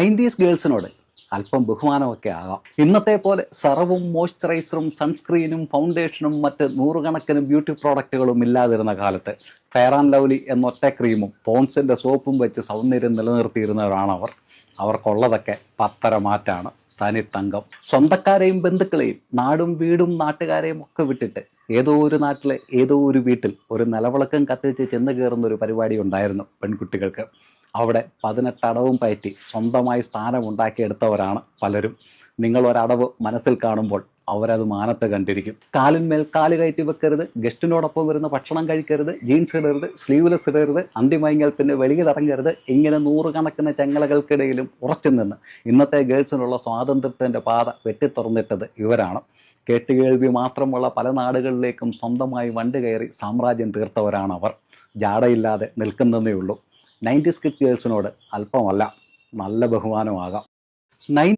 90s ഗേൾസിനോട് അല്പം ബഹുമാനമൊക്കെ ആകാം. ഇന്നത്തെ പോലെ സെറവും മോയ്സ്ചറൈസറും സൺസ്ക്രീനും ഫൗണ്ടേഷനും മറ്റ് നൂറുകണക്കിന് ബ്യൂട്ടി പ്രോഡക്റ്റുകളും ഇല്ലാതിരുന്ന കാലത്ത് ഫെയർ ആൻഡ് ലവ്ലി എന്നൊറ്റ ക്രീമും പോൺസിൻ്റെ സോപ്പും വെച്ച് സൗന്ദര്യം നിലനിർത്തിയിരുന്നവരാണവർ. അവർക്കുള്ളതൊക്കെ പത്തര മാറ്റാണ്, തനിത്തങ്കം. സ്വന്തക്കാരെയും ബന്ധുക്കളെയും നാടും വീടും നാട്ടുകാരെയും ഒക്കെ വിട്ടിട്ട് ഏതോ ഒരു നാട്ടിലെ ഏതോ ഒരു വീട്ടിൽ ഒരു നിലവിളക്കം കത്തിച്ച് ചെന്ന് കയറുന്ന ഒരു പരിപാടി ഉണ്ടായിരുന്നു പെൺകുട്ടികൾക്ക്. അവിടെ 18 അടവും പയറ്റി സ്വന്തമായി സ്ഥാനമുണ്ടാക്കിയെടുത്തവരാണ് പലരും. നിങ്ങൾ ഒരടവ് മനസ്സിൽ കാണുമ്പോൾ അവരത് മാനത്ത് കണ്ടിരിക്കും. കാലിന്മേൽ കാല് കയറ്റി വെക്കരുത്, ഗസ്റ്റിനോടൊപ്പം വരുന്ന ഭക്ഷണം കഴിക്കരുത്, ജീൻസ് ഇടരുത്, സ്ലീവ്ലെസ് ഇടരുത്, അന്തിമയങ്ങൽ പിന്നെ വെളിയിലിറങ്ങരുത്, ഇങ്ങനെ നൂറുകണക്കിന് ചങ്ങലകൾക്കിടയിലും ഉറച്ചു നിന്ന് ഇന്നത്തെ ഗേൾസിനുള്ള സ്വാതന്ത്ര്യത്തിൻ്റെ പാത വെട്ടിത്തുറന്നിട്ടത് ഇവരാണ്. കേട്ടുകേൾവി മാത്രമുള്ള പല നാടുകളിലേക്കും സ്വന്തമായി വണ്ടി കയറി സാമ്രാജ്യം തീർത്തവരാണവർ. ജാടയില്ലാതെ നിൽക്കുന്നതേ ഉള്ളൂ. 90s കിഡ് ഗേൾസിനോട് അല്പമല്ല, നല്ല ബഹുമാനമാകാം.